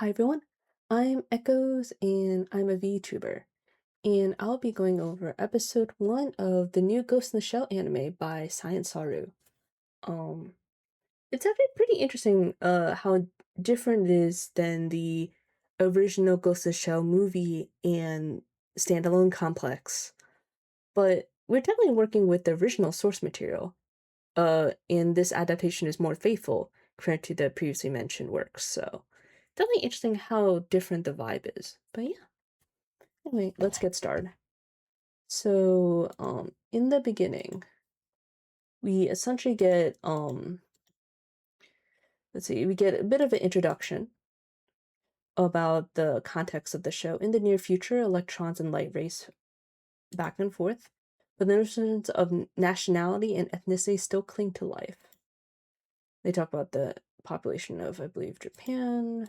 Hi everyone, I'm Echoes and I'm a VTuber, and I'll be going over episode 1 of the new Ghost in the Shell anime by Science Saru. Um, it's actually pretty interesting how different it is than the original Ghost in the Shell movie and standalone complex, but we're definitely working with the original source material, and this adaptation is more faithful compared to the previously mentioned works, so definitely interesting how different the vibe is. But yeah, anyway, let's get started. So, in the beginning, we essentially get let's see, we get a bit of an introduction about the context of the show. In the near future, electrons and light race back and forth, but the notions of nationality and ethnicity still cling to life. They talk about the population of, I believe, Japan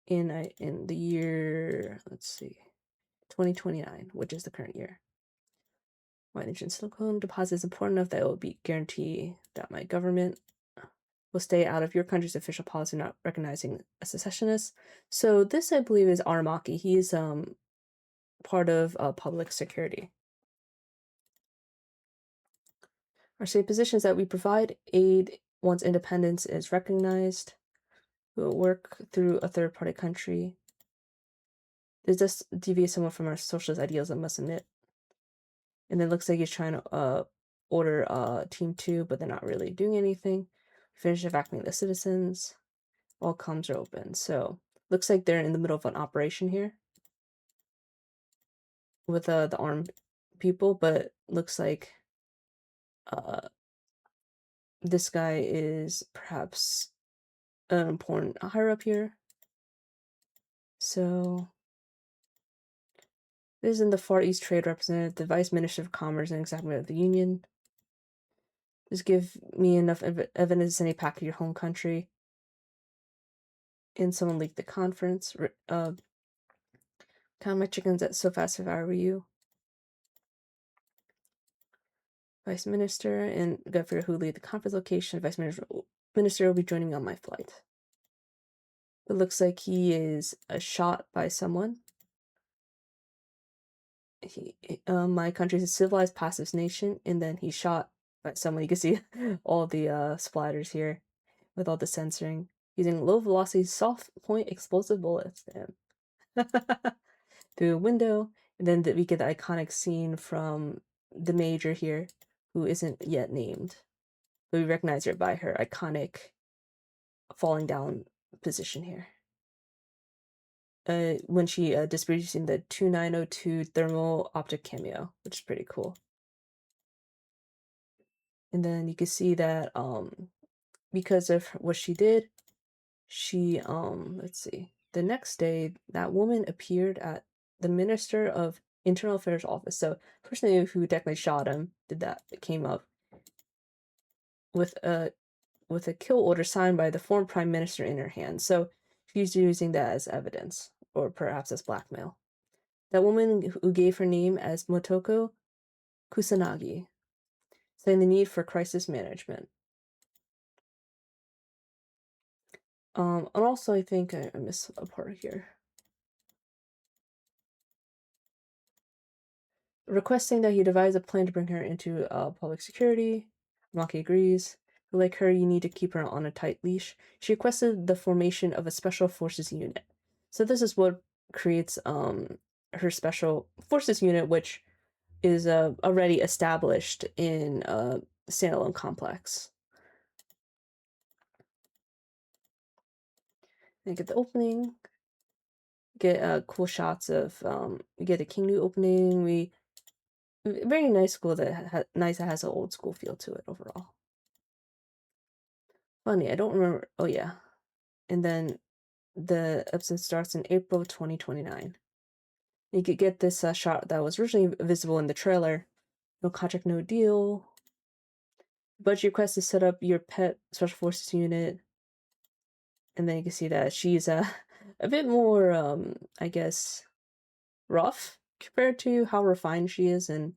in the year, let's see, 2029, which is the current year. My ancient silicone deposit is important enough that it will be guarantee that my government will stay out of your country's official policy not recognizing a secessionist. So this, I believe, is Aramaki. He's part of public security. Our state position is that we provide aid once independence is recognized. We will work through a third-party country. This does deviate somewhat from our socialist ideals, I must admit. And then it looks like he's trying to order Team 2, but they're not really doing anything. Finish evacuating the citizens. All comms are open. So looks like they're in the middle of an operation here with the armed people, but looks like uh this guy is perhaps an important higher up here. So this is in the Far East Trade Representative, the Vice Minister of Commerce and Executive of the Union. Just give me enough evidence to send a pack to your home country. And someone leaked the conference. Count my chickens at so fast if I were you. Vice Minister and Governor who lead the conference location. Minister will be joining me on my flight. It looks like he is shot by someone. My country is a civilized, passive nation, and then he's shot by someone. You can see all the splatters here with all the censoring. Using low-velocity, soft-point explosive bullets. Damn. Through a window, and then we get the iconic scene from the major here, who isn't yet named, but we recognize her by her iconic falling down position here. When she disappears using the 2902 thermal optic cameo, which is pretty cool. And then you can see that because of what she did, she let's see, the next day that woman appeared at the Minister of Internal Affairs office. So person who technically shot him did that. It came up with a kill order signed by the former prime minister in her hand. So she's using that as evidence, or perhaps as blackmail. That woman who gave her name as Matoko Kusanagi, saying the need for crisis management. And also I think I missed a part here. Requesting that he devise a plan to bring her into public security. Maki agrees. Like her, you need to keep her on a tight leash. She requested the formation of a special forces unit. So this is what creates her special forces unit, which is already established in standalone complex. And get the opening. Get cool shots of we get a King New opening. We very nice school that nice that has an old school feel to it overall. Funny, I don't remember. Oh yeah, and then the episode starts in April 2029. You could get this shot that was originally visible in the trailer. No contract, no deal. Budget request to set up your pet special forces unit. And then you can see that she's a bit more, I guess, rough compared to how refined she is in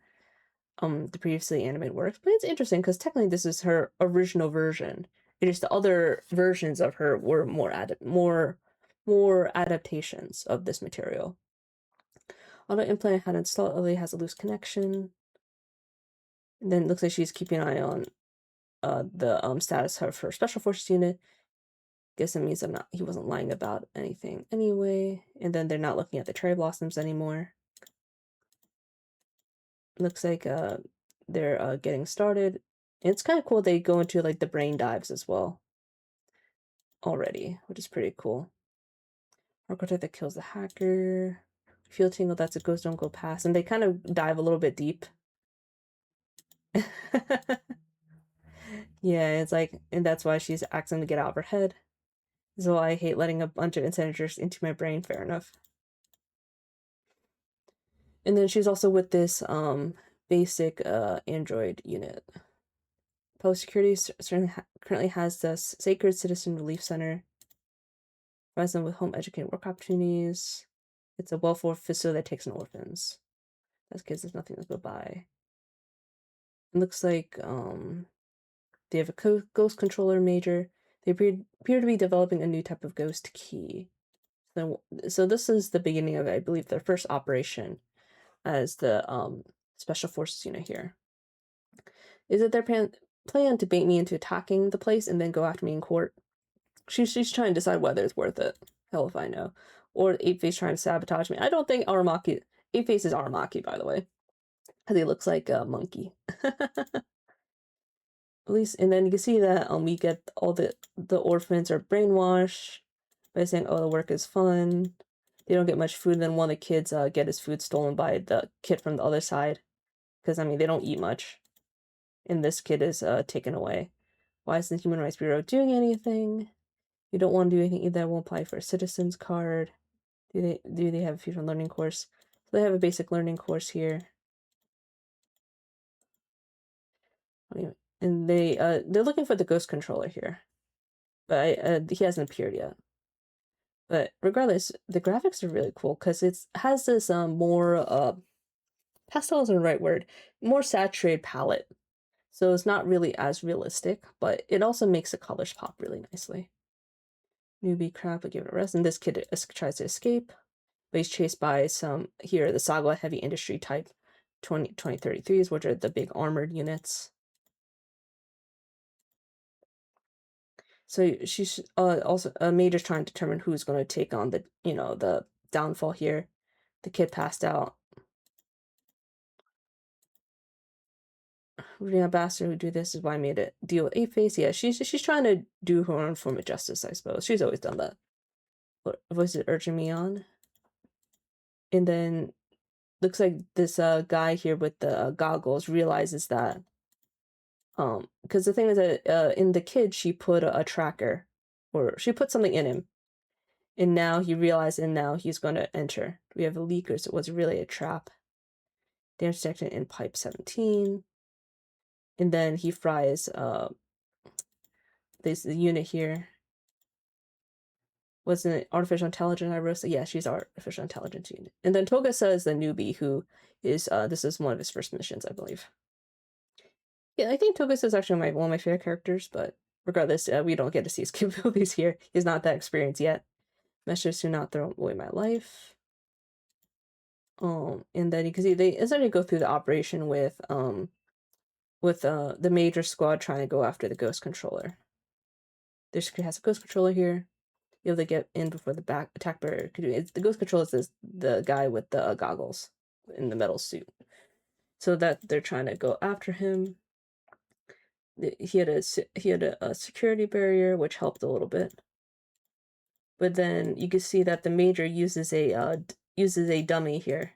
the previously animated works. But it's interesting because technically this is her original version. It is the other versions of her were more more adaptations of this material. Auto implant had installed has a loose connection. And then it looks like she's keeping an eye on the status of her special forces unit. Guess it means he wasn't lying about anything anyway. And then they're not looking at the cherry blossoms anymore. Looks like they're getting started. And it's kind of cool they go into like the brain dives as well already, which is pretty cool. Architect that kills the hacker. Field tingle, that's a ghost, don't go past. And they kind of dive a little bit deep. Yeah, it's like, and that's why she's asking to get out of her head. So I hate letting a bunch of integers into my brain, fair enough. And then she's also with this basic android unit. Public Security certainly currently has the Sacred Citizen Relief Center. Provides them with home educated work opportunities. It's a welfare facility that takes in orphans. As kids, there's nothing to go by. It looks like they have a ghost controller major. They appear to be developing a new type of ghost key. So this is the beginning of, I believe, their first operation as the special forces unit here. Is it their plan to bait me into attacking the place and then go after me in court? She's trying to decide whether it's worth it. Hell if I know. Or Apeface trying to sabotage me. I don't think Aramaki... Apeface is Aramaki, by the way. Because he looks like a monkey. At least, and then you can see that we get all the orphans are brainwashed by saying, oh, the work is fun. They don't get much food, and then one of the kids get his food stolen by the kid from the other side. Because, I mean, they don't eat much. And this kid is taken away. Why isn't the Human Rights Bureau doing anything? You don't want to do anything either. Won't apply for a citizen's card. Do they have a future learning course? So they have a basic learning course here. And they're looking for the ghost controller here. But he hasn't appeared yet. But regardless, the graphics are really cool because it has this more pastel isn't the right word, more saturated palette. So it's not really as realistic, but it also makes the colors pop really nicely. Newbie crap, but give it a rest. And this kid tries to escape, but he's chased by the Saga heavy industry type 2033s, which are the big armored units. So she's also Major's trying to determine who's going to take on the downfall here. The kid passed out. Reading a bastard who do this is why I made it deal with Apeface. Yeah, she's trying to do her own form of justice, I suppose. She's always done that. What was it urging me on? And then looks like this guy here with the goggles realizes that because the thing is that in the kid she put a tracker, or she put something in him, and now he realized, and now he's going to enter. We have a leaker, so it was really a trap. Damage detected in pipe 17, and then he fries this unit here. Wasn't it artificial intelligence? I wrote, so yeah, she's artificial intelligence unit. And then Toga says the newbie who is this is one of his first missions, I believe. Yeah, I think Togus is actually one of my favorite characters, but regardless, we don't get to see his capabilities here. He's not that experienced yet. Message to not throw away my life. And then you can see they essentially go through the operation with the major squad trying to go after the ghost controller. There's has a ghost controller here. You have to get in before the back attack barrier. The ghost controller is the guy with the goggles in the metal suit. So that they're trying to go after him. He had a security barrier, which helped a little bit. But then you can see that the major uses a dummy here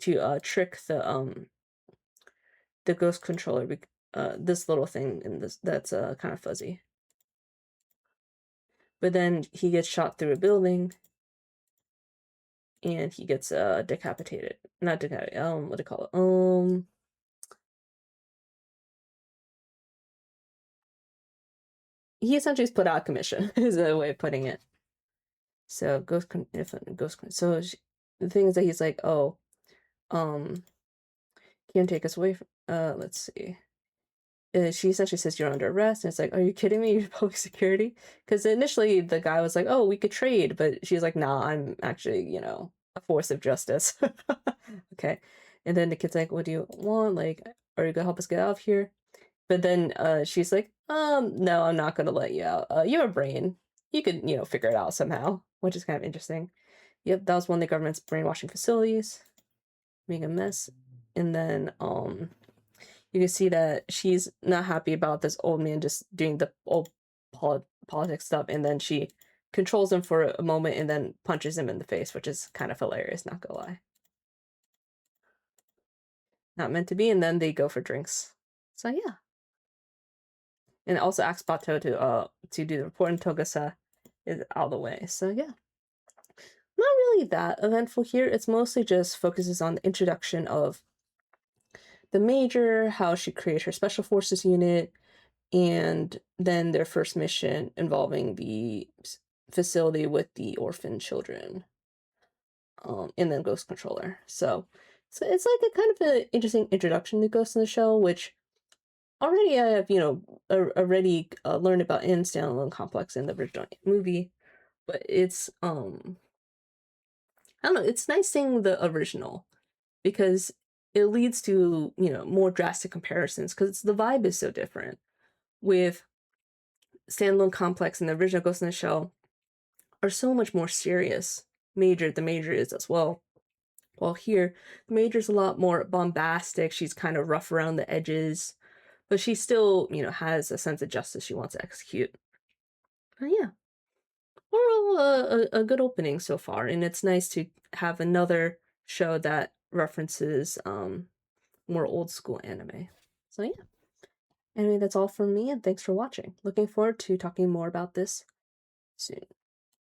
to trick the ghost controller. This little thing in this that's kind of fuzzy. But then he gets shot through a building, and he gets decapitated. Not decapitated. What do you call it? He essentially is put out of commission. Is a way of putting it. So so the thing is that he's like, oh, can't take us away from, let's see. she essentially says you're under arrest, and it's like, are you kidding me? You're public security? Because initially the guy was like, oh, we could trade, but she's like, nah, I'm actually, a force of justice. Okay. And then the kid's like, what do you want? Like, are you gonna help us get out of here? But then she's like, no, I'm not gonna let you out. You have a brain. You could, figure it out somehow, which is kind of interesting. Yep, that was one of the government's brainwashing facilities, being a mess. And then you can see that she's not happy about this old man just doing the old politics stuff, and then she controls him for a moment and then punches him in the face, which is kind of hilarious, not gonna lie. Not meant to be, and then they go for drinks. So yeah. And it also asks Bato to do the report, and Togasa is out of the way. So yeah. Not really that eventful here. It's mostly just focuses on the introduction of the Major, how she created her special forces unit, and then their first mission involving the facility with the orphan children, and then Ghost Controller. So it's like a kind of an interesting introduction to Ghost in the Shell, which already I have, already learned about in Standalone Complex in the original movie, but it's, I don't know, it's nice seeing the original, because it leads to, more drastic comparisons, because the vibe is so different. With Standalone Complex and the original Ghost in the Shell are so much more serious. The Major is as well. While here, the Major's a lot more bombastic. She's kind of rough around the edges, but she still, has a sense of justice she wants to execute. But yeah, overall, a good opening so far, and it's nice to have another show that references more old school anime. So yeah. Anyway, that's all from me, and thanks for watching. Looking forward to talking more about this soon.